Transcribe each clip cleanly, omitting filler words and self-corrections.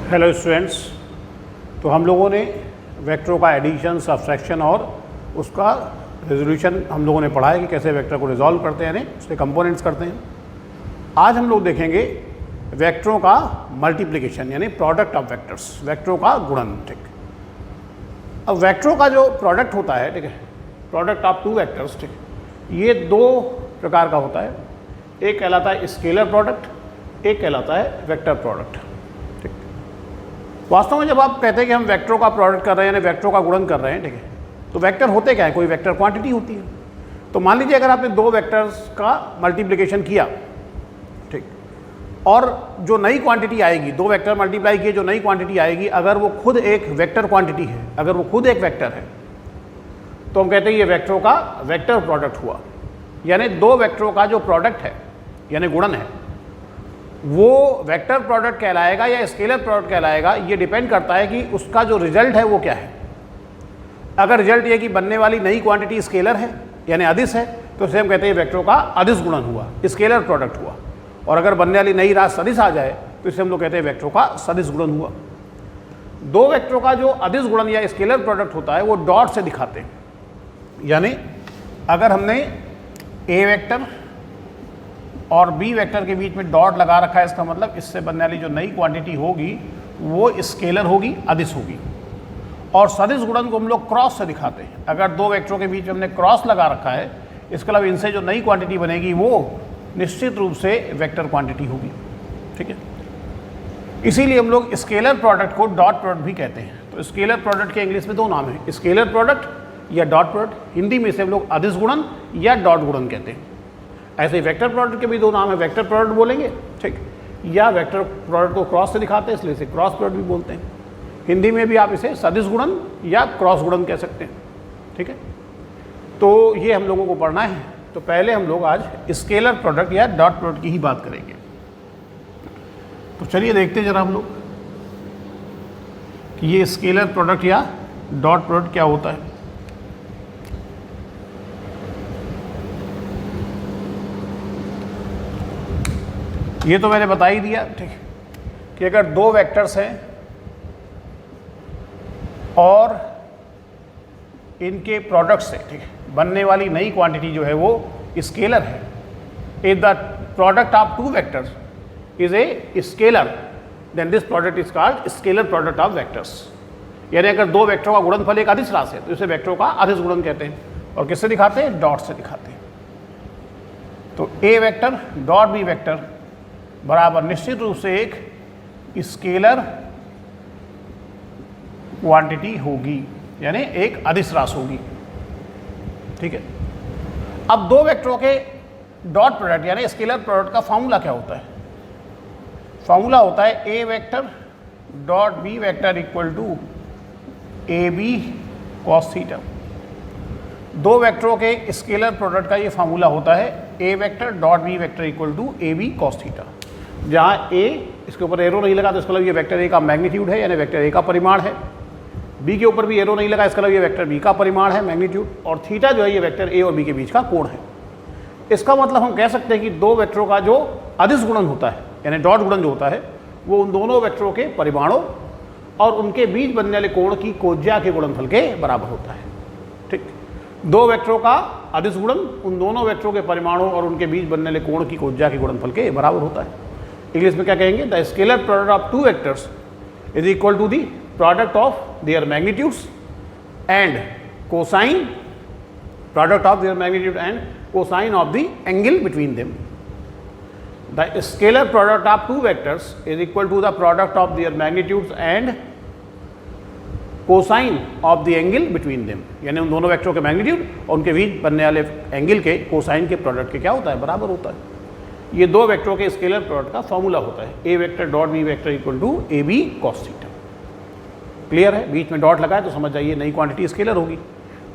Hello students, तो हम लोगों ने वेक्टरों का एडिशन, सब्ट्रैक्शन और उसका रेजोल्यूशन हम लोगों ने पढ़ा है कि कैसे वेक्टर को रिजॉल्व करते हैं, यानी उसके कंपोनेंट्स करते हैं। आज हम लोग देखेंगे वेक्टरों का मल्टीप्लिकेशन यानी प्रोडक्ट ऑफ वेक्टर्स, वेक्टरों का गुणन। ठीक, अब वेक्टरों का जो प्रोडक्ट होता है, ठीक है, प्रोडक्ट ऑफ टू वेक्टर्स, ठीक, ये दो प्रकार का होता है। एक कहलाता है स्केलर प्रोडक्ट, एक कहलाता है वेक्टर प्रोडक्ट। ठीक, वास्तव में जब आप कहते हैं कि हम वेक्टरों का प्रोडक्ट कर रहे हैं यानी वेक्टरों का गुणन कर रहे हैं, ठीक है, तो वेक्टर होते क्या है? कोई वेक्टर क्वांटिटी होती है। तो मान लीजिए अगर आपने दो वेक्टर्स का मल्टीप्लिकेशन किया, ठीक, और जो नई क्वांटिटी आएगी, दो वेक्टर मल्टीप्लाई किए, जो नई क्वांटिटी आएगी, अगर वो खुद एक वेक्टर क्वांटिटी है, अगर वो खुद एक वेक्टर है, तो हम कहते हैं ये वेक्टरों का वेक्टर प्रोडक्ट हुआ। यानी दो वेक्टरों का जो प्रोडक्ट है यानी गुणन है, वो वेक्टर प्रोडक्ट कहलाएगा या स्केलर प्रोडक्ट कहलाएगा। ये डिपेंड करता है कि उसका जो रिजल्ट है वो क्या है। अगर रिजल्ट ये कि बनने वाली नई क्वांटिटी स्केलर है यानी अदिश है, तो उसे हम कहते हैं वेक्टरों का अदिश गुणन हुआ, स्केलर प्रोडक्ट हुआ। और अगर बनने वाली नई राशि सदिश आ जाए तो इसे हम लोग कहते हैं वेक्टरों का सदिश गुणन हुआ। दो वेक्टरों का जो अदिश गुणन या स्केलर प्रोडक्ट होता है वो डॉट से दिखाते हैं। यानी अगर हमने ए वेक्टर और बी वेक्टर के बीच में डॉट लगा रखा है, इसका मतलब इससे बनने वाली जो नई क्वांटिटी होगी वो स्केलर होगी, अदिश होगी। और सदिश गुणन को हम लोग क्रॉस से दिखाते हैं। अगर दो वेक्टरों के बीच में हमने क्रॉस लगा रखा है, इसके अलावा इनसे जो नई क्वांटिटी बनेगी वो निश्चित रूप से वेक्टर क्वांटिटी होगी। ठीक है, इसीलिए हम लोग scalar product co dot product भी कहते हैं। तो स्केलर प्रोडक्ट के इंग्लिश में दो नाम है, स्केलर प्रोडक्ट या डॉट प्रोडक्ट। हिंदी में से हम लोग अदिश गुणन या डॉट गुणन कहते हैं। ऐसे ही वेक्टर प्रोडक्ट के भी दो नाम है, वेक्टर प्रोडक्ट बोलेंगे, ठीक, या वेक्टर प्रोडक्ट को क्रॉस से दिखाते हैं, इसलिए इसे क्रॉस प्रोडक्ट भी बोलते हैं। हिंदी में भी आप इसे सदिश गुणन या क्रॉस गुणन कह सकते हैं। ठीक है, तो ये हम लोगों को पढ़ना है। तो पहले हम लोग आज स्केलर प्रोडक्ट या डॉट प्रोडक्ट की ही बात करेंगे। तो चलिए देखते हैं जरा हम लोग कि ये स्केलर प्रोडक्ट या डॉट प्रोडक्ट क्या होता है। ये तो मैंने बता ही दिया, ठीक, कि अगर दो वेक्टर्स हैं और इनके प्रोडक्ट से, ठीक, बनने वाली नई क्वांटिटी जो है वो स्केलर है। If the product of two vectors is a scalar then this product is called scalar product of vectors. यानी अगर दो वेक्टरों का गुणनफल एक अदिश राशि है तो इसे वेक्टरों का अदिश गुणन कहते हैं। और किससे दिखाते हैं? डॉट से दिखाते हैं। तो ए वेक्टर डॉट बी वेक्टर बराबर निश्चित रूप से एक स्केलर क्वांटिटी होगी, यानी एक अदिश राशि होगी। ठीक है, अब दो वेक्टरों के डॉट प्रोडक्ट यानी स्केलर प्रोडक्ट का फॉर्मूला क्या होता है? फॉर्मूला होता है A vector dot B vector equal to A B cos theta. दो वेक्टरों के स्केलर प्रोडक्ट का ये फार्मूला होता है A vector dot B vector equal to A B cos theta. जहाँ ए, इसके ऊपर एरो नहीं लगा तो इसका मतलब ये वेक्टर ए का मैग्नीट्यूड है यानी वेक्टर ए का परिमाण है। बी के ऊपर भी एरो नहीं लगा, इसका मतलब ये वेक्टर बी का परिमाण है, मैग्नीट्यूड। और थीटा जो है ये वेक्टर ए और बी के बीच का कोण है। इसका मतलब हम कह सकते हैं कि दो वेक्टरों का जो अदिश गुणन होता है यानी डॉट गुणन जो होता है वो उन दोनों वेक्टरों के परिमाणों और उनके बीच बनने वाले कोण की कोज्या के गुणनफल के बराबर होता है। ठीक, दो वेक्टरों का अदिश गुणन उन दोनों वेक्टरों के परिमाणों और उनके बीच बनने वाले कोण की कोज्या के गुणनफल के बराबर होता है। इंग्लिश में क्या कहेंगे? The scalar product of two vectors is equal to the product of their magnitudes and cosine, product of their magnitude and cosine of the angle between them. The scalar product of two vectors is equal to the product of their magnitudes and cosine of the angle between them. यानी उन दोनों वेक्टरों के magnitude और उनके बीच बनने वाले angle के cosine के प्रोडक्ट के क्या होता है? बराबर होता है। ये दो वेक्टरों के स्केलर प्रोडक्ट का फॉर्मूला होता है A vector dot B vector equal to A B cos theta. Clear है? बीच में डॉट लगा है तो समझ जाइए नई क्वांटिटी स्केलर होगी।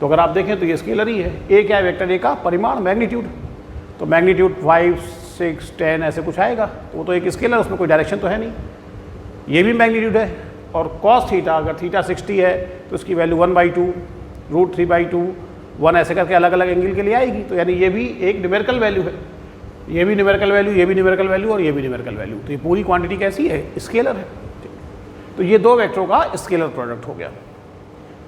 तो अगर आप देखें तो ये स्केलर ही है। ए क्या है? वेक्टर ए का परिमाण, मैग्नीट्यूड। तो मैग्नीट्यूड 5, 6, 10 ऐसे कुछ आएगा तो वो तो एक स्केलर, उसमें कोई डायरेक्शन तो है नहीं। ये भी मैग्नीट्यूड है। और कॉस थीटा, अगर थीटा 60 है तो उसकी वैल्यू 1/2 √3/2 1 ऐसे करके अलग अलग एंगल के लिए आएगी। तो यानी ये भी एक न्यूमेरिकल वैल्यू है, ये भी न्यूमेरिकल वैल्यू, ये भी न्यूमेरिकल वैल्यू और ये भी न्यूमेरिकल वैल्यू। तो ये पूरी क्वांटिटी कैसी है? स्केलर है। तो ये दो वेक्टरों का स्केलर प्रोडक्ट हो गया।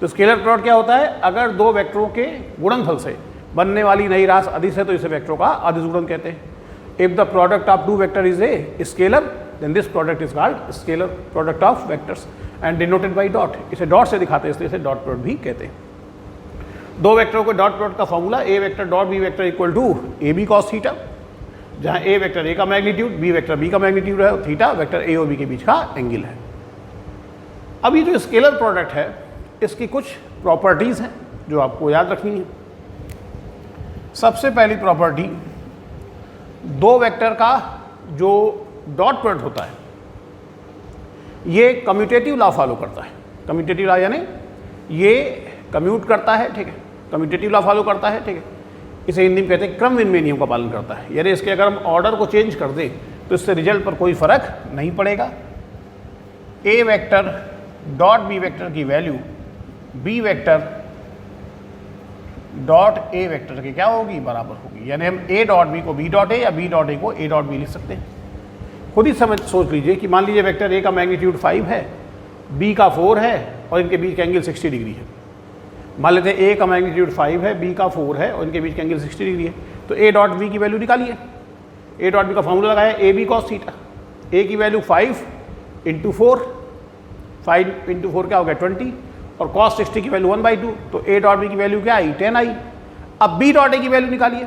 तो स्केलर प्रोडक्ट क्या होता है, अगर दो वेक्टरों के गुणनफल से बनने वाली नई राशि अदिश है तो इसे वेक्टरों का अदिश गुणन कहते हैं। If the product of two vector is a scalar then this product is called scalar product of vectors and denoted by dot. इसे डॉट से दिखाते हैं इसलिए इसे डॉट प्रोडक्ट भी कहते हैं। दो वेक्टरों के डॉट प्रोडक्ट का formula A vector dot B vector equal to A B cos theta, जहाँ ए वेक्टर ए का मैग्नीट्यूड, बी वेक्टर बी का मैग्नीट्यूड है और थीटा वेक्टर ए और बी के बीच का एंगल है। अब ये जो स्केलर प्रोडक्ट है इसकी कुछ प्रॉपर्टीज़ हैं जो आपको याद रखनी है। सबसे पहली प्रॉपर्टी, दो वेक्टर का जो डॉट प्रोडक्ट होता है ये कम्यूटेटिव लॉ फॉलो करता है। कम्यूटेटिव लॉ यानी ये कम्यूट करता है, ठीक है, कम्यूटेटिव लॉ फॉलो करता है, ठीक है। इसे हिंदी में कहते हैं क्रम विनिमय नियम का पालन करता है। यानी इसके अगर हम ऑर्डर को चेंज कर दें तो इससे रिजल्ट पर कोई फर्क नहीं पड़ेगा। A vector dot B vector की value B vector dot A vector के क्या होगी, बराबर होगी। यानी हम ए डॉट बी को बी डॉट ए या बी डॉट ए को ए डॉट बी लिख सकते हैं। खुद ही सोच लीजिए कि मान लीजिए वेक्टर ए का मैग्नीट्यूड 5 है, बी का 4 है और इनके बीच का एंगल 60 डिग्री है। मान लेते हैं ए का मैग्नीट्यूड 5 है, बी का 4 है और इनके बीच का एंगल 60 डिग्री है। तो ए डॉट बी की वैल्यू निकालिए। ए डॉट बी का फॉर्मूला लगाया ए बी कॉस थीटा। ए की वैल्यू 5 इंटू 4, 5 इंटू 4 क्या हो गया 20 और कॉस 60 की वैल्यू 1/2। तो ए डॉट बी की वैल्यू क्या आई 10 आई। अब बी डॉट ए की वैल्यू निकालिए।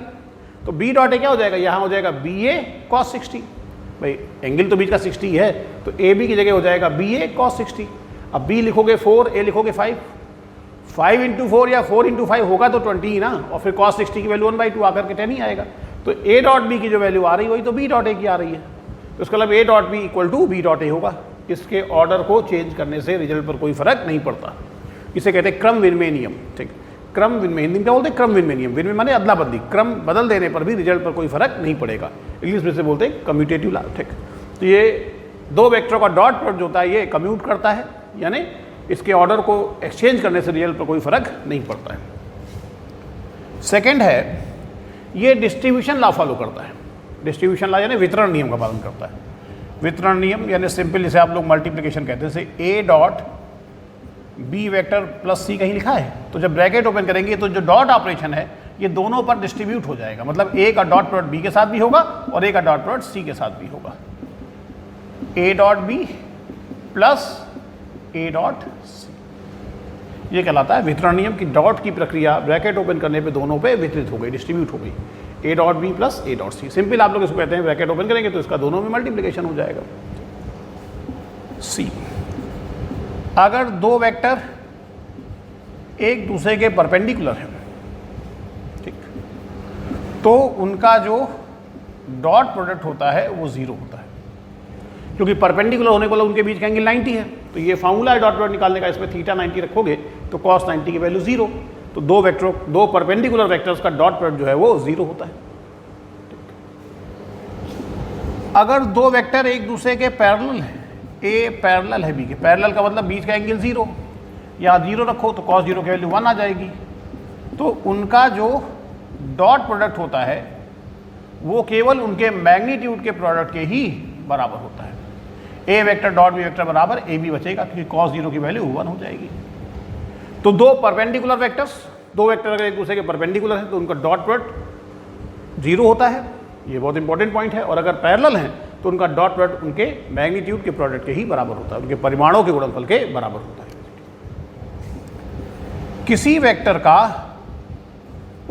तो बी डॉट ए क्या हो जाएगा, यहाँ हो जाएगा बी ए कॉस 60। भाई एंगल तो बीच का 60 है तो ए बी की जगह हो जाएगा बी ए कॉस 60। अब बी लिखोगे 4, ए लिखोगे 5, 5 इंटू 4 या 4 इंटू 5 होगा तो 20 ही ना, और फिर कॉस 60 की वैल्यू 1/2 आकर के 10 ही आएगा। तो ए डॉट बी की जो वैल्यू आ रही है वही तो बी डॉट ए की आ रही है। तो इसका मतलब A dot B equal to B dot A होगा। इसके ऑर्डर को चेंज करने से रिजल्ट पर कोई फर्क नहीं पड़ता। इसे कहते हैं क्रम विनिमय नियम, ठीक। क्रम विनिमय, हिंदी में क्या बोलते हैं, क्रम विनिमय नियम। विनिमय माने अदला बदली, क्रम बदल देने पर भी रिजल्ट पर कोई फर्क नहीं पड़ेगा। इंग्लिश में से बोलते हैं कम्यूटेटिव लॉ, ठीक। तो ये दो वेक्टरों का डॉट प्रोडक्ट जो होता है ये कम्यूट करता है, यानी इसके ऑर्डर को एक्सचेंज करने से रिजल्ट पर कोई फर्क नहीं पड़ता है। सेकंड है, ये डिस्ट्रीब्यूशन लॉ फॉलो करता है। डिस्ट्रीब्यूशन लॉ यानी वितरण नियम का पालन करता है। वितरण नियम यानी सिंपल जिसे आप लोग मल्टीप्लिकेशन कहते हैं, जैसे A dot B vector plus C कहीं लिखा है तो जब ब्रैकेट ओपन करेंगे तो जो डॉट ऑपरेशन है ये दोनों पर डिस्ट्रीब्यूट हो जाएगा। मतलब ए का डॉट प्रोडक्ट बी के साथ भी होगा और ए का डॉट प्रोडक्ट सी के साथ भी होगा। A dot B plus A dot C, ये कहलाता है वितरण नियम की डॉट की प्रक्रिया ब्रैकेट ओपन करने पे दोनों पे वितरित हो गई, डिस्ट्रीब्यूट हो गई। A dot B plus A dot C, simple आप लोग इसको कहते हैं ब्रैकेट ओपन करेंगे तो इसका दोनों में मल्टीप्लिकेशन हो जाएगा। सी, अगर दो वेक्टर एक दूसरे के परपेंडिकुलर हैं, ठीक, तो उनका जो डॉट प्रोडक्ट होता है वो 0 होता है, क्योंकि परपेंडिकुलर होने को उनके बीच का एंगल 90 है। तो ये फार्मूला है डॉट प्रोडक्ट निकालने का, इसमें थीटा 90 रखोगे तो कॉस 90 की वैल्यू 0। तो दो परपेंडिकुलर वेक्टर्स का डॉट प्रोडक्ट जो है वो 0 होता है। अगर दो वेक्टर एक दूसरे के पैरेलल है, ए पैरेलल है बी के, पैरेलल का मतलब बीच का एंगल 0, या 0 रखो तो cos 0 की वैल्यू 1 आ जाएगी। तो उनका जो डॉट प्रोडक्ट होता है वो केवल उनके मैग्नीट्यूड के प्रोडक्ट के ही बराबर होता है। A vector dot B vector बराबर ए बी बचेगा क्योंकि cos 0 की वैल्यू 1 हो जाएगी। तो दो परपेंडिकुलर वेक्टर्स, दो वेक्टर अगर एक दूसरे के परपेंडिकुलर है तो उनका डॉट प्रोडक्ट 0 होता है, ये बहुत इंपॉर्टेंट पॉइंट है। और अगर पैरेलल हैं तो उनका डॉट प्रोडक्ट उनके मैग्नीट्यूड के प्रोडक्ट के ही बराबर होता है, उनके परिमाणों के गुणनफल के बराबर होता है। किसी वेक्टर का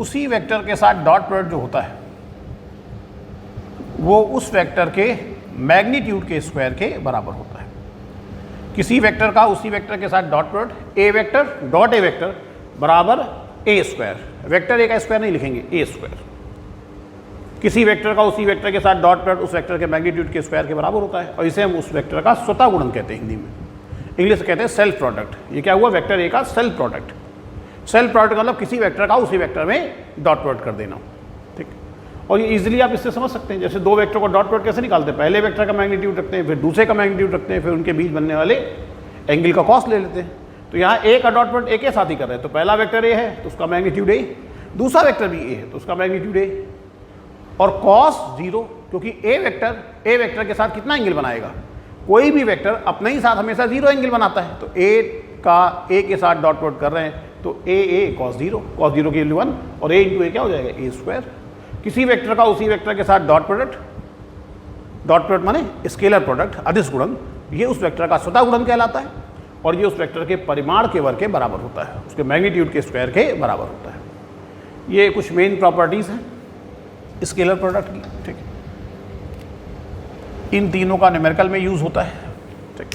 उसी वेक्टर के साथ डॉट प्रोडक्ट जो होता है वो उस वेक्टर के मैग्नीट्यूड के स्क्वायर के बराबर होता है। किसी वेक्टर का उसी वेक्टर के साथ dot product A vector dot A vector बराबर ए स्क्वायर, वेक्टर ए का स्क्वायर नहीं लिखेंगे, ए स्क्वायर। किसी वेक्टर का उसी वेक्टर के साथ डॉट प्रोडक्ट उस वेक्टर के मैग्नीट्यूड के स्क्वायर के बराबर होता है, और इसे हम उस वेक्टर का स्वतः गुणन कहते हैं, हिंदी में इंग्लिश में कहते हैं सेल्फ प्रोडक्ट। ये क्या हुआ, वेक्टर ए का सेल्फ प्रोडक्ट। सेल्फ प्रोडक्ट मतलब किसी वेक्टर का उसी वेक्टर में डॉट प्रोडक्ट कर देना, ठीक। और ये इजीली आप इससे समझ सकते हैं, जैसे दो वेक्टर को डॉट प्रोडक्ट कैसे निकालते हैं, पहले वेक्टर का मैग्नीट्यूड रखते हैं, फिर दूसरे का मैग्नीट्यूड रखते हैं, फिर उनके बीच बनने वाले एंगल का कॉस ले लेते हैं। तो यहाँ ए का डॉट प्रोडक्ट ए के साथ ही कर रहे हैं, तो पहला वेक्टर ए है तो उसका मैग्नीट्यूड ए, दूसरा वेक्टर भी ए है तो उसका मैग्नीट्यूड ए, और कॉस 0 क्योंकि ए वेक्टर के साथ कितना एंगल बनाएगा, कोई भी वेक्टर अपने ही साथ हमेशा जीरो एंगल बनाता है, तो ए के साथ डॉट प्रोडक्ट कर रहे हैं तो ए cos जीरो की वैल्यू 1 और a इंटू ए क्या हो जाएगा ए स्क्वायर। किसी वेक्टर का उसी वेक्टर के साथ डॉट प्रोडक्ट माने स्केलर प्रोडक्ट अदिश गुणन, ये उस वेक्टर का स्वतः गुणन कहलाता है और ये उस वेक्टर के परिमाण के वर्ग के बराबर होता है, उसके मैग्नीट्यूड के स्क्वायर के बराबर होता है। ये कुछ मेन प्रॉपर्टीज़ हैं स्केलर प्रोडक्ट की, ठीक है। इन तीनों का न्यूमेरिकल में यूज़ होता है, ठीक।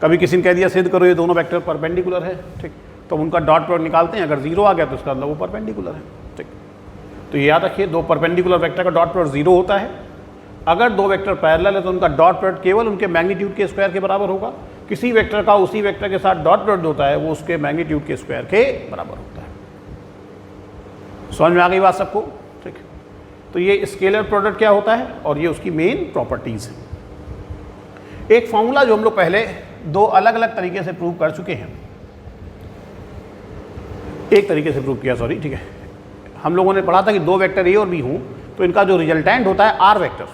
कभी किसी ने कह दिया सिद्ध करो ये दोनों वेक्टर परपेंडिकुलर है, ठीक, तो उनका डॉट प्रोडक्ट निकालते हैं, अगर जीरो आ गया तो उसका मतलब वो परपेंडिकुलर है, ठीक। तो ये याद रखिए, दो परपेंडिकुलर वेक्टर का डॉट प्रोडक्ट जीरो होता है। अगर दो वेक्टर पैरेलल है तो उनका डॉट प्रोडक्ट केवल उनके मैग्नीट्यूड के स्क्वायर के बराबर होगा। किसी वेक्टर का उसी वेक्टर के साथ डॉट प्रोडक्ट होता है वो उसके मैग्नीट्यूड के स्क्वायर के बराबर होता है। समझ में आ गई बात सबको, ठीक। तो ये स्केलर प्रोडक्ट क्या होता है और ये उसकी मेन प्रॉपर्टीज है। एक फॉर्मूला जो हम लोग पहले दो अलग अलग तरीके से प्रूव कर चुके हैं, एक तरीके से प्रूव किया, सॉरी, ठीक है। हम लोगों ने पढ़ा था कि दो वेक्टर ए और बी हों तो इनका जो रिजल्टेंट होता है आर वेक्टर,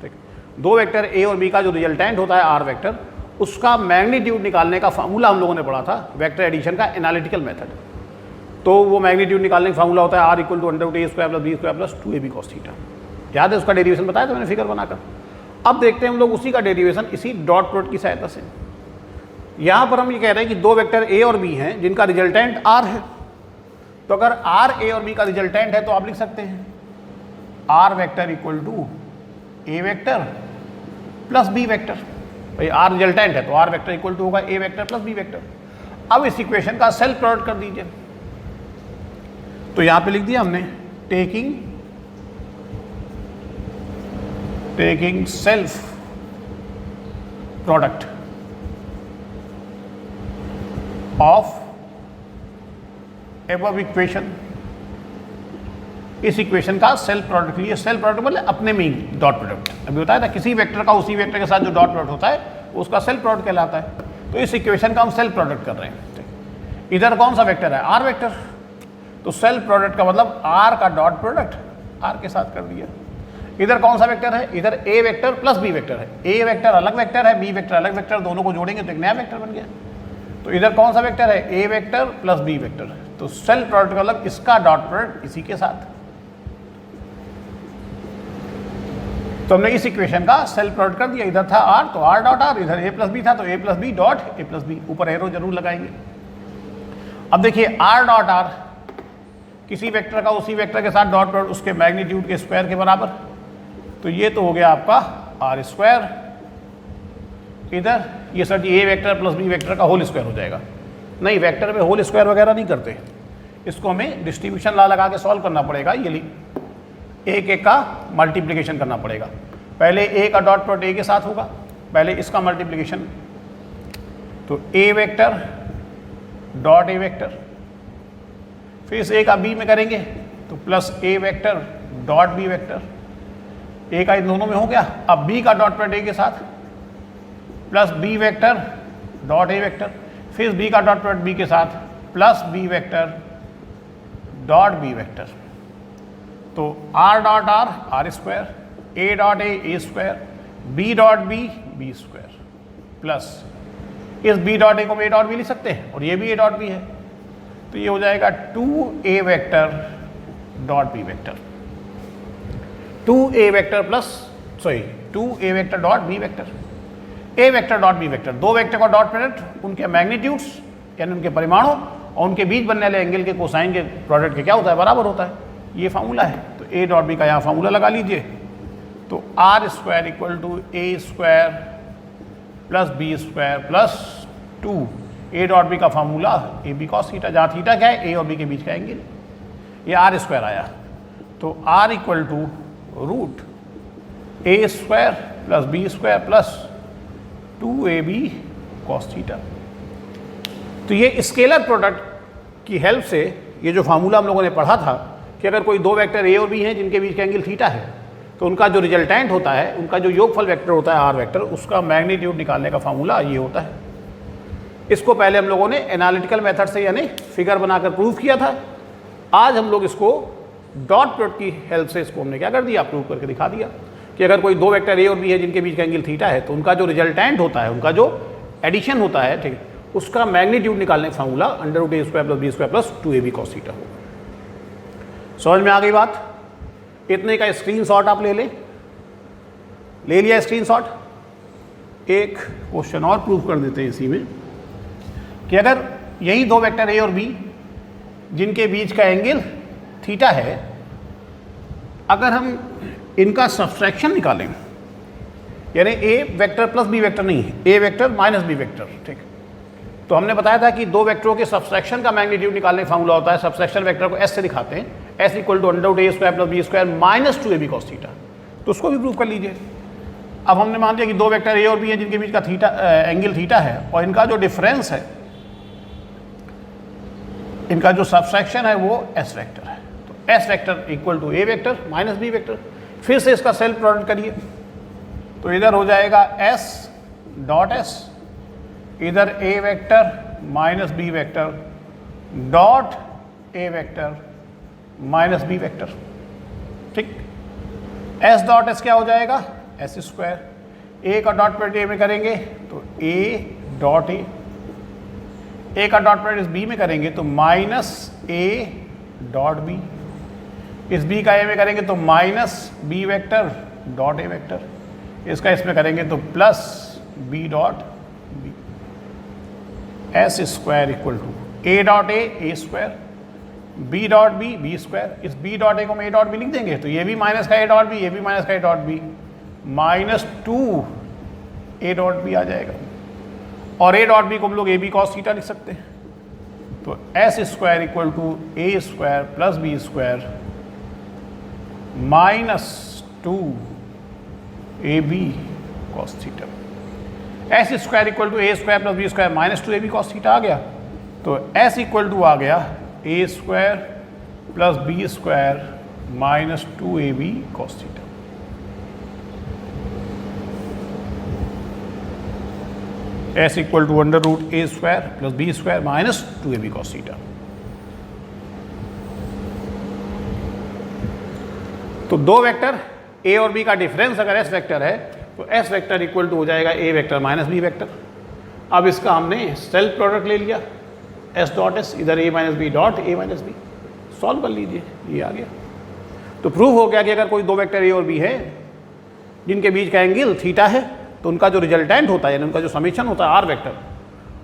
ठीक। दो वेक्टर ए और बी का जो रिजल्टेंट होता है आर वेक्टर, उसका मैग्नीट्यूड निकालने का फार्मूला हम लोगों ने पढ़ा था वेक्टर एडिशन का एनालिटिकल मेथड। तो वो मैग्नीट्यूड निकालने का फार्मूला होता है R equal to under A square plus B square plus 2ab cos theta. याद है उसका डेरिवेशन बताया था मैंने फिगर बनाकर। अब देखते हैं हम लोग उसी का डेरिवेशन इसी डॉट प्रोडक्ट की सहायता से। यहाँ पर हम ये कह रहे हैं कि दो वेक्टर ए और बी हैं जिनका रिजल्टेंट आर है, तो अगर आर ए और बी का रिजल्टेंट है तो आप लिख सकते हैं R vector equal to A vector plus B vector. भाई आर रिजल्टेंट है तो आर वेक्टर इक्वल टू होगा A vector plus B vector. अब इस इक्वेशन का सेल्फ प्रोडक्ट कर दीजिए, तो यहां पे लिख दिया हमने taking self product of above equation. इस इक्वेशन का सेल्फ प्रोडक्ट लिए, सेल्फ प्रोडक्ट मतलब अपने में ही डॉट प्रोडक्ट, अभी बताया था किसी वेक्टर का उसी वेक्टर के साथ जो डॉट प्रोडक्ट होता है उसका सेल्फ प्रोडक्ट कहलाता है। तो इस इक्वेशन का हम सेल्फ प्रोडक्ट कर रहे हैं, ठीक। इधर कौन सा वेक्टर है आर वेक्टर, तो सेल्फ प्रोडक्ट का मतलब आर का डॉट प्रोडक्ट आर के साथ कर दिया। इधर कौन सा वेक्टर है, इधर A vector plus B vector है। ए वेक्टर अलग वेक्टर है, बी वेक्टर अलग वेक्टर, दोनों को जोड़ेंगे तो एक नया वेक्टर बन गया। तो इधर कौन सा वेक्टर है, A vector plus B vector, तो सेल्फ प्रोडक्ट का मतलब इसका डॉट प्रोडक्ट इसी के साथ। तो हमने इस इक्वेशन का सेल्फ प्रोडक्ट कर दिया। इधर था आर तो आर डॉट आर, इधर ए प्लस बी था तो A plus B dot A plus B, ऊपर एरो जरूर लगाएंगे। अब देखिए आर डॉट आर किसी वेक्टर का उसी वेक्टर के साथ डॉट प्रोडक्ट उसके मैग्नीट्यूड के स्क्वायर के बराबर, तो ये तो हो गया आपका आर स्क्वायर। इधर ये sir A vector plus B vector का होल स्क्वायर हो जाएगा। नहीं, वेक्टर में होल स्क्वायर वगैरह नहीं करते, इसको हमें डिस्ट्रीब्यूशन लॉ लगा के सॉल्व करना पड़ेगा। ये एक एक का मल्टीप्लिकेशन करना पड़ेगा। पहले ए का डॉट प्रोडक्ट ए के साथ होगा, पहले इसका मल्टीप्लिकेशन, तो ए वेक्टर डॉट ए वेक्टर, फिर इस ए का बी में करेंगे तो plus A vector dot B vector. A का इन दोनों में हो गया। अब बी का डॉट प्रोडक्ट ए के साथ plus B vector dot A vector, फिर बी का डॉट प्रोडक्ट बी के साथ plus B vector dot B vector. तो R dot R R square, A dot A square, B dot B square, plus इस B dot A को A dot B लिख सकते हैं और ये भी ए डॉट बी है, तो ये हो जाएगा 2a vector dot B vector, 2a vector plus 2a vector dot B vector, A vector dot B vector. दो वेक्टर का डॉट प्रोडक्ट उनके मैग्नीट्यूड्स यानी उनके परिमाणों और उनके बीच बनने वाले एंगल के कोसाइन के प्रोडक्ट के क्या होता है, बराबर होता है। ये फार्मूला है, तो ए डॉट बी का यहाँ फार्मूला लगा लीजिए। तो R square equal to A square plus B square plus 2 A dot B का formula A B cos theta, जहाँ थीटा क्या है ए और बी के बीच का एंगल, ये आर स्क्वायर आया। तो R equal to root A square plus B square plus 2ab cos theta. तो ये स्केलर प्रोडक्ट की हेल्प से ये जो फार्मूला हम लोगों ने पढ़ा था कि अगर कोई दो वेक्टर ए और बी हैं जिनके बीच का एंगल थीटा है, तो उनका जो रिजल्टेंट होता है, उनका जो योगफल वेक्टर होता है आर वेक्टर, उसका मैग्नीट्यूड निकालने का फार्मूला ये होता है। इसको पहले हम लोगों ने एनालिटिकल मेथड से यानी फिगर बनाकर प्रूव किया था। आज हम लोग इसको डॉट प्रोडक्ट की हेल्प से इसको हमने क्या कर दिया, प्रूव करके दिखा दिया कि अगर कोई दो वेक्टर ए और बी है जिनके बीच का एंगल थीटा है तो उनका जो रिजल्टेंट होता है, उनका जो एडिशन होता है, ठीक है, उसका मैग्नीट्यूड निकालने का formula √a² + b² + 2ab cos theta होगा। समझ में आ गई बात? इतने का स्क्रीनशॉट आप ले लिया स्क्रीनशॉट। एक क्वेश्चन और प्रूव कर देते हैं इसी में कि अगर यही दो वेक्टर ए और बी जिनके बीच का एंगल थीटा है, अगर हम इनका सब्सट्रैक्शन निकालें, यानी ए वेक्टर प्लस बी वेक्टर नहीं है, A vector minus B vector, ठीक। तो हमने बताया था कि दो वेक्टरों के सब्सट्रैक्शन का मैग्नीट्यूड निकालने का फार्मूला होता है, सब्सट्रैक्शन वेक्टर को एस से दिखाते हैं, S = √a² + b² - 2ab cos theta. तो उसको भी प्रूव कर लीजिए। अब हमने मान लिया कि दो वेक्टर ए और बी है जिनके बीच का थीटा एंगल थीटा है और इनका जो डिफरेंस है, इनका जो सब्सट्रैक्शन है वो एस वेक्टर है। तो एस वेक्टर = ए वेक्टर माइनस बी वेक्टर। फिर से इसका सेल्फ प्रोडक्ट करिए तो इधर हो जाएगा s.s, इधर A vector minus B vector dot A vector minus B vector, ठीक। s.s क्या हो जाएगा? s²। ए का डॉट प्रोडक्ट ए में करेंगे तो a.a, ए का डॉट प्रोडक्ट इस बी में करेंगे तो -a.b, इस बी का ए में करेंगे तो -b vector dot A vector, इसका इसमें करेंगे तो +b dot B. s² = a.a² b dot B b²। इस b डॉट ए को हम a डॉट बी लिख देंगे तो ये भी माइनस का a डॉट बी, ये भी माइनस का a dot B, -2 a dot B आ जाएगा। और a डॉट बी को हम लोग ab cos थीटा लिख सकते हैं। तो s² = a² + b² -2 ab cos theta. s² = a² + b² -2ab cos theta आ गया। तो s = आ गया a² + b² -2ab cos theta. s = √a² + b² -2ab cos theta. तो दो वेक्टर ए और बी का डिफरेंस अगर एस वेक्टर है तो एस वेक्टर = हो जाएगा ए वेक्टर माइनस बी वेक्टर। अब इसका हमने सेल्फ प्रोडक्ट ले लिया s.s, इधर a - b dot a - b, solve कर लीजिए, ये आ गया। तो प्रूव हो गया कि अगर कोई दो वेक्टर ए और बी है जिनके बीच का एंगल थीटा है तो उनका जो रिजल्टेंट होता है, यानी उनका जो समीशन होता है आर वेक्टर,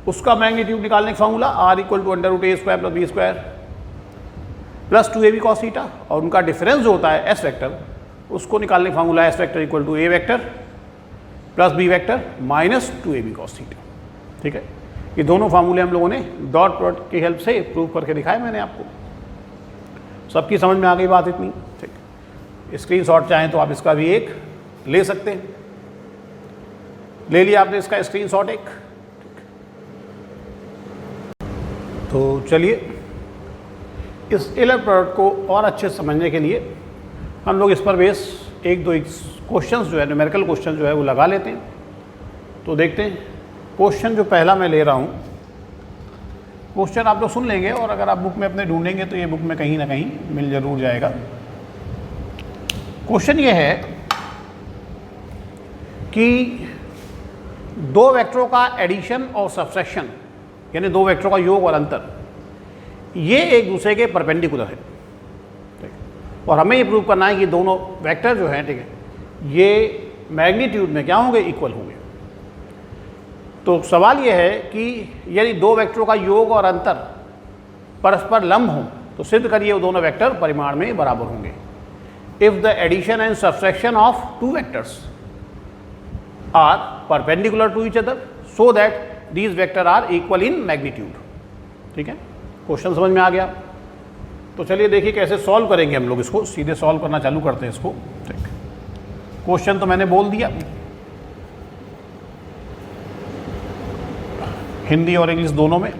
उसका मैग्नीट्यूड निकालने का formula r = √a² + b² + 2ab cos theta, और उनका डिफरेंस जो होता है एस वेक्टर, उसको निकालने का formula S vector = a vector + b vector -2ab cos theta, ठीक है। ये दोनों फार्मूले हम लोगों ने डॉट प्रोडक्ट की हेल्प से प्रूव करके दिखाए मैंने आपको। सबकी समझ में आ गई बात इतनी, ठीक। स्क्रीनशॉट चाहें तो आप इसका भी एक ले सकते हैं। ले लिया आपने इसका स्क्रीनशॉट एक, तो चलिए इस इलर प्रोडक्ट को और अच्छे से समझने के लिए हम लोग इस पर बेस एक दो क्वेश्चंस जो है, न्यूमेरिकल क्वेश्चन जो है वो लगा लेते हैं। तो देखते हैं क्वेश्चन जो पहला मैं ले रहा हूँ, क्वेश्चन आप लोग सुन लेंगे और अगर आप बुक में अपने ढूंढेंगे तो ये बुक में कहीं ना कहीं मिल जरूर जाएगा। क्वेश्चन ये है कि दो वेक्टरों का एडिशन और सब्सट्रैक्शन, यानी दो वेक्टरों का योग और अंतर, ये एक दूसरे के परपेंडिकुलर है, ठीक। और हमें ये प्रूव करना है कि दोनों वेक्टर जो हैं, ठीक है, ये मैग्नीट्यूड में क्या होंगे? इक्वल होंगे। तो सवाल ये है कि यदि दो वेक्टरों का योग और अंतर परस्पर लंब हो तो सिद्ध करिए वो दोनों वेक्टर परिमाण में बराबर होंगे। If the addition and subtraction of two vectors are perpendicular to each other so that these vector are equal in magnitude, ठीक है। क्वेश्चन समझ में आ गया? तो चलिए देखिए कैसे सॉल्व करेंगे हम लोग इसको। सीधे सॉल्व करना चालू करते हैं इसको, ठीक। क्वेश्चन तो मैंने बोल दिया, हिंदी और इंग्लिश दोनों में।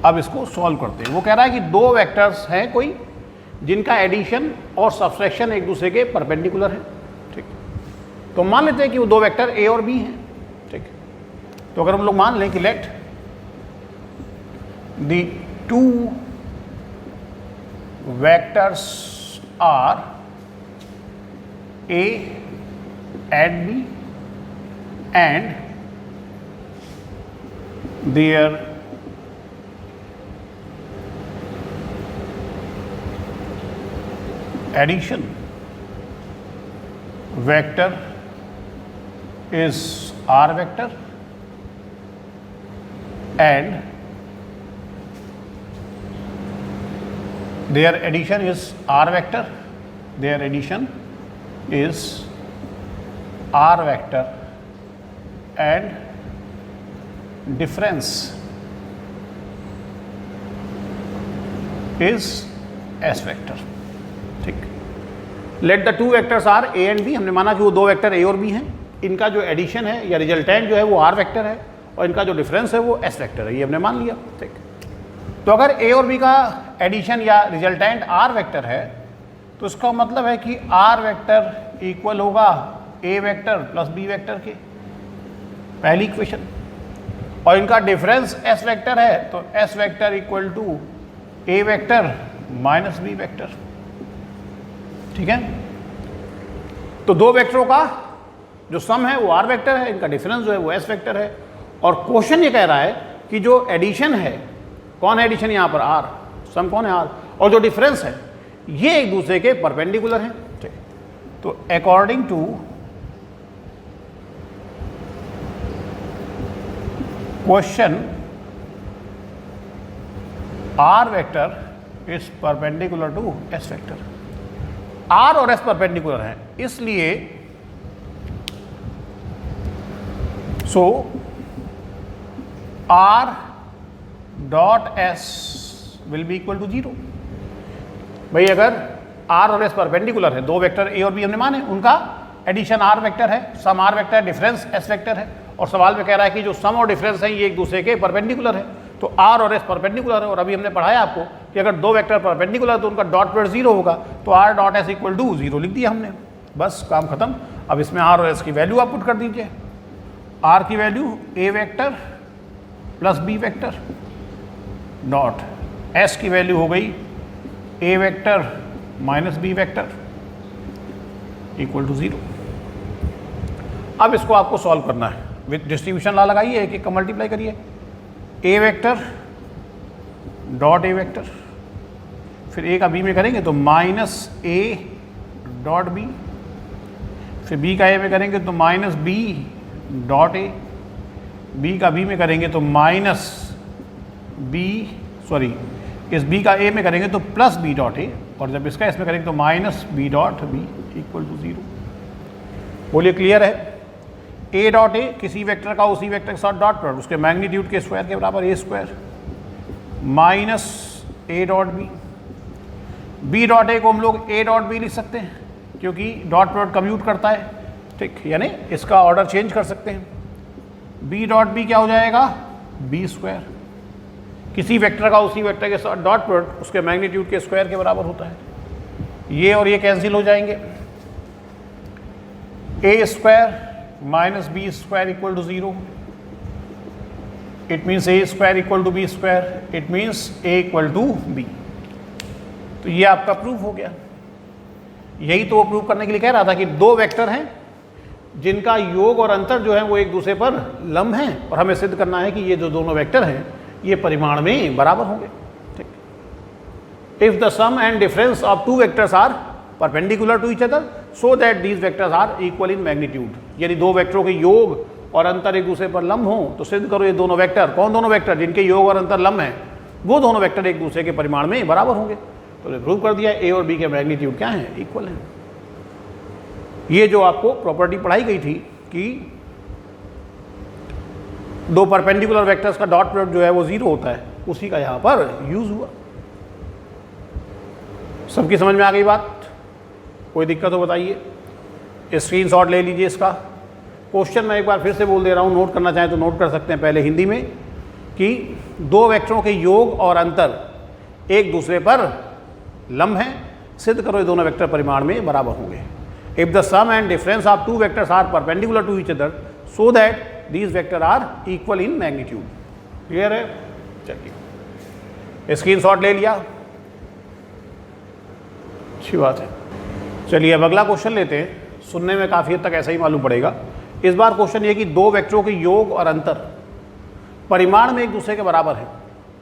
अब इसको सॉल्व करते हैं। वो कह रहा है कि दो वेक्टर्स हैं कोई जिनका एडिशन और सब्सट्रैक्शन एक दूसरे के परपेंडिकुलर है, ठीक। तो मान लेते हैं कि वो दो वेक्टर ए और बी हैं, ठीक। तो अगर हम लोग मान लें कि let the two vectors are A at B and their addition vector is R vector and their addition is R vector, their addition is R vector and difference is S vector. ठीक, let the two vectors are A and B, हमने माना कि वो दो vector A और B हैं, इनका जो एडिशन है या रिजल्टेंट जो है वो आर वेक्टर है और इनका जो डिफरेंस है वो एस वेक्टर है, ये हमने मान लिया। ठीक, तो अगर ए और बी का एडिशन या रिजल्टेंट आर वेक्टर है तो इसका मतलब है कि आर वेक्टर इक्वल होगा A vector plus B vector के, पहली इक्वेशन, और इनका डिफरेंस एस वेक्टर है तो S vector equal to A vector minus B vector. ठीक है, तो दो वेक्टरों का जो सम है वो आर वेक्टर है, इनका डिफरेंस जो है वो एस वेक्टर है, और क्वेश्चन ये कह रहा है कि जो एडिशन है, कौन है एडिशन यहाँ पर, आर, सम कौन है आर, और जो डिफरेंस है ये एक दूसरे के परपेंडिकुलर हैं। ठीक, तो according to question R vector is perpendicular to S vector, R और एस परपेंडिकुलर हैं, इसलिए so R dot S will be equal to 0। भाई अगर आर और एस परपेंडिकुलर है, दो वेक्टर ए और बी हमने माने, उनका एडिशन आर वेक्टर है, सम आर वेक्टर है, डिफरेंस एस वेक्टर है, और सवाल में कह रहा है कि जो सम और डिफरेंस है ये एक दूसरे के परपेंडिकुलर है, तो आर और एस परपेंडिकुलर है, और अभी हमने पढ़ाया आपको कि अगर दो वेक्टर परपेंडिकुलर है तो उनका डॉट प्रोडक्ट 0 होगा, तो R dot S equal to 0 लिख दिया हमने, बस काम खत्म। अब इसमें आर और एस की वैल्यू आप पुट कर दीजिए, आर की value A vector plus B vector dot S की वैल्यू हो गई A vector minus B vector equal to 0। अब इसको आपको सॉल्व करना है, विथ डिस्ट्रीब्यूशन लॉ लगाइए, एक एक का मल्टीप्लाई करिए, A vector dot A vector, फिर ए का बी में करेंगे तो माइनस ए डॉट बी, फिर बी का ए में करेंगे तो minus B dot A, B का बी में करेंगे तो माइनस बी, सॉरी इस बी का ए में करेंगे तो प्लस बी डॉट ए, और जब इसका इसमें करेंगे तो minus B dot B equal to 0। बोलिए क्लियर है? ए डॉट ए किसी वेक्टर का उसी वेक्टर के साथ डॉट प्रोडक्ट, उसके मैग्नीट्यूड के स्क्वायर के बराबर A square, minus A dot B, B dot A को हम लोग ए डॉट बी लिख सकते हैं क्योंकि डॉट प्रोडक्ट कम्यूट करता है। ठीक, यानी इसका ऑर्डर चेंज कर सकते हैं, बी डॉट बी क्या हो जाएगा, बी स्क्वायर, किसी वेक्टर का उसी वेक्टर के साथ डॉट प्रोडक्ट उसके मैग्नीट्यूड के स्क्वायर के बराबर होता है, ये और ये कैंसिल हो जाएंगे, A square minus B square equal to 0, it means A square equal to B square, it means A equal to B. तो ये आपका प्रूफ हो गया। यही तो वो प्रूफ करने के लिए कह रहा था कि दो वेक्टर हैं जिनका योग और अंतर जो है वो एक दूसरे पर लंब हैं, और हमें सिद्ध करना है कि ये जो दोनों वेक्टर हैं ये परिमाण में बराबर होंगे। ठीक, if the sum and difference of two vectors are perpendicular to each other so that these vectors are equal in magnitude, यानी दो वेक्टरों के योग और अंतर एक दूसरे पर लंब हो तो सिद्ध करो ये दोनों वेक्टर, कौन दोनों वेक्टर जिनके योग और अंतर लंब हैं, वो दोनों वेक्टर एक दूसरे के परिमाण में बराबर होंगे। तो प्रूव कर दिया ए और बी के मैग्नीट्यूड क्या हैं, इक्वल हैं। ये जो आपको प्रॉपर्टी पढ़ाई गई थी कि दो परपेंडिकुलर वेक्टर्स का डॉट प्रोडक्ट जो है वो 0 होता है, उसी का यहाँ पर यूज हुआ। सबकी समझ में आ गई बात? कोई दिक्कत हो बताइए। स्क्रीनशॉट ले लीजिए इसका। क्वेश्चन मैं एक बार फिर से बोल दे रहा हूँ, नोट करना चाहें तो नोट कर सकते हैं पहले हिंदी में, कि दो वेक्टरों के योग और अंतर एक दूसरे पर लंब हैं, सिद्ध करो ये दोनों वेक्टर परिमाण में बराबर होंगे। If the sum and difference of two vectors are perpendicular to each other so that these vector are equal in magnitude. Clear है? चलिए स्क्रीनशॉट ले लिया, अच्छी बात है। चलिए अब अगला क्वेश्चन लेते हैं। सुनने में काफ़ी हद तक ऐसा ही मालूम पड़ेगा। इस बार क्वेश्चन ये कि दो वेक्टरों के योग और अंतर परिमाण में एक दूसरे के बराबर है।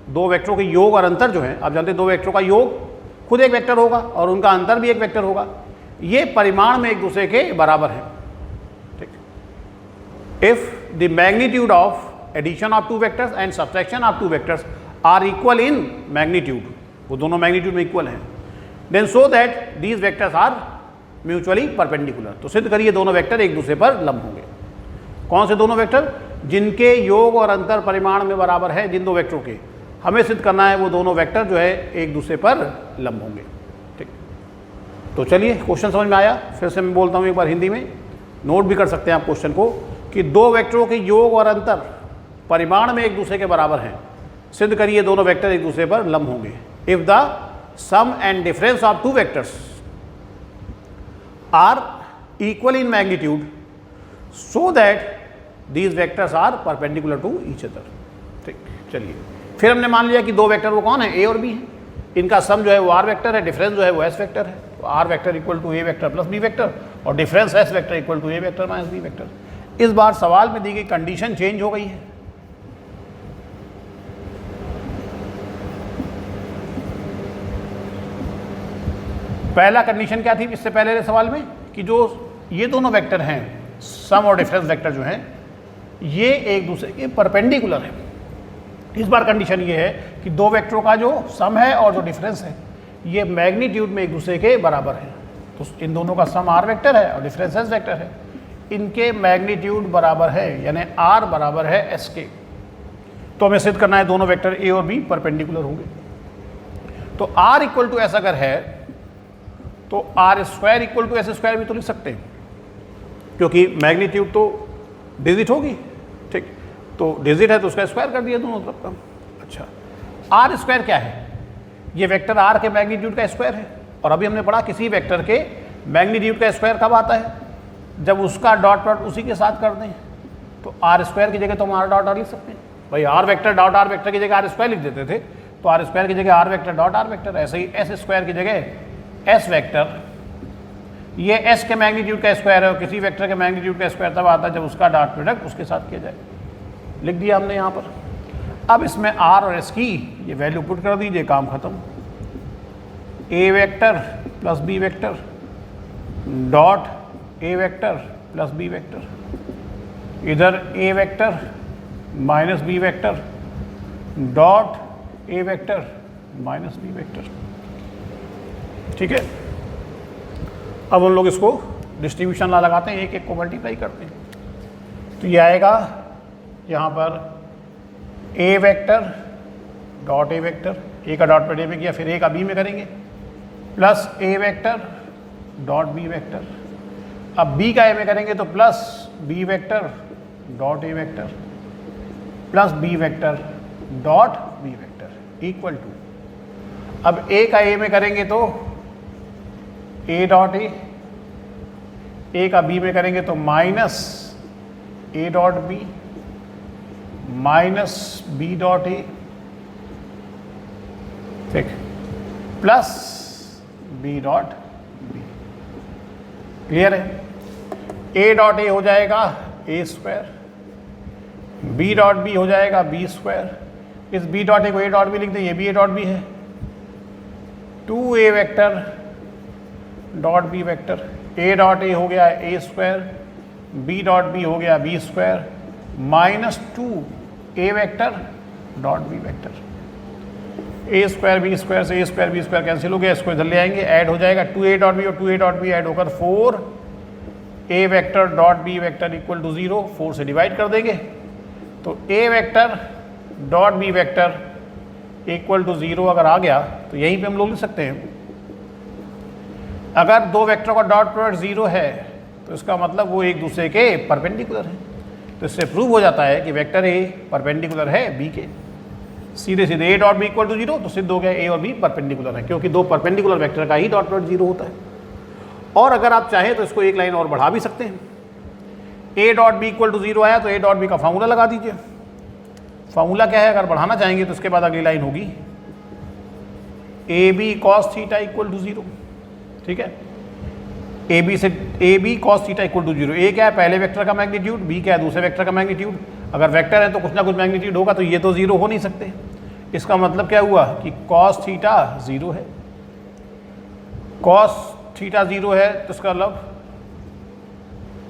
दो वेक्टरों के योग और अंतर जो है, आप जानते हैं दो वेक्टरों का योग खुद एक वेक्टर होगा और उनका अंतर भी एक वेक्टर होगा, ये परिमाण में एक दूसरे के बराबर है। ठीक, if the magnitude of addition of two vectors and subtraction of two vectors are equal in magnitude, वो दोनों मैग्नीट्यूड में इक्वल हैं, then so that these vectors are mutually perpendicular. तो सिद्ध करिए दोनों वेक्टर एक दूसरे पर लंब होंगे। कौन से दोनों वेक्टर? जिनके योग और अंतर परिमाण में बराबर है। जिन दो वेक्टरों के हमें सिद्ध करना है वो दोनों वेक्टर जो है एक दूसरे पर लंब होंगे। ठीक, तो चलिए क्वेश्चन समझ में आया। फिर से मैं बोलता हूँ एक बार हिंदी में, नोट भी कर सकते हैं आप क्वेश्चन को, कि दो वेक्टरों के योग और अंतर परिमाण में एक दूसरे के बराबर हैं। सिद्ध करिए दोनों वेक्टर एक दूसरे पर लंब होंगे। If the sum and difference of two vectors are equal in magnitude so that these vectors are perpendicular to each other. ठीक, चलिए फिर हमने मान लिया कि दो वेक्टर वो कौन है? ए और बी है। इनका सम जो है वो आर वेक्टर है, डिफरेंस जो है वो एस वेक्टर है। तो R vector equal to A vector plus B vector और difference S vector equal to A vector minus B vector. इस बार सवाल में दी गई कंडीशन चेंज हो गई है। पहला कंडीशन क्या थी इससे पहले के सवाल में? कि जो ये दोनों वेक्टर हैं, सम और डिफरेंस वेक्टर जो हैं, ये एक दूसरे के परपेंडिकुलर है। इस बार कंडीशन ये है कि दो वेक्टरों का जो सम है और जो डिफरेंस है ये मैग्नीट्यूड में एक दूसरे के बराबर है। तो इन दोनों का सम आर वेक्टर है और डिफरेंस एस वेक्टर है। इनके मैग्नीट्यूड बराबर है, यानी आर बराबर है एस के। तो हमें सिद्ध करना है दोनों वेक्टर ए और बी परपेंडिकुलर होंगे। तो आर इक्वल टू एस अगर है तो R square equal to S square भी तो लिख सकते हैं, क्योंकि मैग्नीट्यूड तो डिजिट होगी। ठीक, तो डिजिट है तो उसका स्क्वायर कर दिया दोनों तरफ का। अच्छा, आर स्क्वायर क्या है? ये वेक्टर आर के मैग्नीट्यूड का स्क्वायर है। और अभी हमने पढ़ा किसी वेक्टर के मैग्नीट्यूड का स्क्वायर कब आता है? जब उसका डॉट प्रोडक्ट उसी के साथ कर दें। तो आर स्क्वायर की जगह तो हम आर डॉट आर लिख सकते हैं। भाई R vector dot R vector की जगह आर स्क्वायर लिख देते थे, तो आर स्क्वायर की जगह R vector dot R vector. ऐसे ही एस स्क्वायर की जगह एस वेक्टर, ये एस के मैग्नीट्यूड का स्क्वायर है और किसी वेक्टर के मैग्नीट्यूड का स्क्वायर तब आता है जब उसका डॉट प्रोडक्ट उसके साथ किया जाए। लिख दिया हमने यहाँ पर। अब इसमें आर और एस की ये वैल्यू पुट कर दीजिए, काम खत्म। A vector plus B vector dot A vector plus B vector, इधर A vector minus B vector dot A vector minus B vector. ठीक है, अब हम लोग इसको डिस्ट्रीब्यूशन ला लगाते हैं, एक एक को मल्टीप्लाई करते हैं। तो ये आएगा यहाँ पर ए vector dot A vector, A का डॉट पर ए में किया, फिर ए का बी में करेंगे, plus A vector dot B vector. अब बी का ए में करेंगे तो plus B vector dot A vector plus B vector dot B vector equal to, अब ए का ए में करेंगे तो ए डॉट ए का बी में करेंगे तो minus A dot B minus B dot A, ठीक, plus B dot B. Clear है? ए डॉट ए हो जाएगा A square, B dot B हो जाएगा बी स्क्वायर, इस बी डॉट ए को ए डॉट बी लिख दें, ये भी ए डॉट बी है, 2a vector dot B vector, A dot A हो गया A square, B dot B हो गया B square, minus 2a vector dot B vector. A square B square से A square B square cancel हो गया, इसको इधर ले आएंगे, ऐड हो जाएगा 2a डॉट बी और 2a डॉट बी ऐड होकर 4a vector dot B vector equal to 0, 4 से डिवाइड कर देंगे तो a vector dot B vector equal to 0 अगर आ गया तो यहीं पे हम लोग लिख सकते हैं, अगर दो वेक्टरों का डॉट प्रोडक्ट 0 है तो इसका मतलब वो एक दूसरे के परपेंडिकुलर है। तो इससे प्रूव हो जाता है कि वेक्टर ए परपेंडिकुलर है बी के। सीधे सीधे A dot B equal to 0, तो सिद्ध हो गया ए और बी परपेंडिकुलर है, क्योंकि दो परपेंडिकुलर वेक्टर का ही डॉट प्रोडक्ट 0 होता है। और अगर आप चाहें तो इसको एक लाइन और बढ़ा भी सकते हैं, A dot B equal to 0 आया तो ए डॉट बी का फॉर्मूला लगा दीजिए। फॉर्मूला क्या है? अगर बढ़ाना चाहेंगे तो इसके बाद अगली लाइन होगी A B cos theta equal to 0, ठीक है। A B cos theta equal to 0। A क्या है, पहले वेक्टर का मैग्नीट्यूड, बी क्या है, दूसरे वेक्टर का मैग्नीट्यूड। अगर वेक्टर है तो कुछ ना कुछ मैग्नीट्यूड होगा, तो ये तो 0 हो नहीं सकते। इसका मतलब क्या हुआ कि कॉस थीटा 0 है। कॉस थीटा 0 है तो इसका मतलब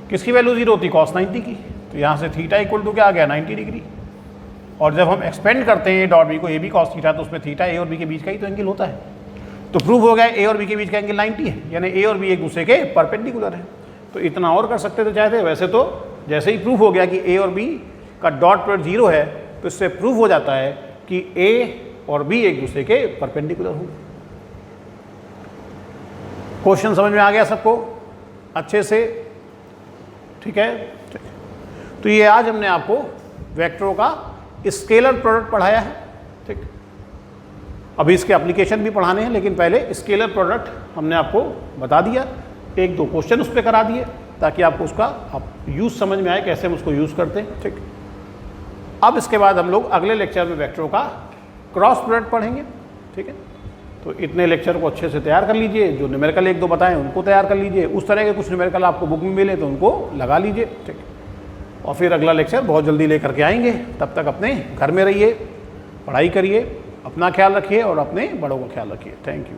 किसकी वैल्यू 0 होती है, कॉस 90 की। तो यहाँ से थीटा इक्वल टू क्या आ गया, 90 डिग्री। और जब हम एक्सपेंड करते हैं ए डॉट बी को, ए बी कॉस थीटा, तो उसमें थीटा ए और बी के बीच का ही तो एंगल होता है। तो प्रूव हो गया ए और बी के बीच का एंगल 90 है, यानी ए और बी एक दूसरे के परपेंडिकुलर है। तो इतना और कर सकते थे चाहते। वैसे तो जैसे ही प्रूव हो गया कि ए और बी का डॉट प्रोडक्ट 0 है, तो इससे प्रूव हो जाता है कि ए और बी एक दूसरे के परपेंडिकुलर होंगे। क्वेश्चन समझ में आ गया सबको अच्छे से? ठीक है। तो ये आज हमने आपको वेक्टरों का स्केलर प्रोडक्ट पढ़ाया है। ठीक, अभी इसके एप्लीकेशन भी पढ़ाने हैं, लेकिन पहले स्केलर प्रोडक्ट हमने आपको बता दिया, एक दो क्वेश्चन उस पर करा दिए, ताकि आपको उसका यूज़ समझ में आए, कैसे हम उसको यूज़ करते हैं। ठीक, अब इसके बाद हम लोग अगले लेक्चर में वेक्टरों का क्रॉस प्रोडक्ट पढ़ेंगे। ठीक है, तो इतने लेक्चर को अच्छे से तैयार कर लीजिए। जो न्यूमेरिकल एक दो बताएं उनको तैयार कर लीजिए। उस तरह के कुछ न्यूमेरिकल आपको बुक में मिले तो उनको लगा लीजिए। ठीक, और फिर अगला लेक्चर बहुत जल्दी लेकर के आएंगे। तब तक अपने घर में रहिए, पढ़ाई करिए, अपना ख्याल रखिए और अपने बड़ों का ख्याल रखिए। Thank you.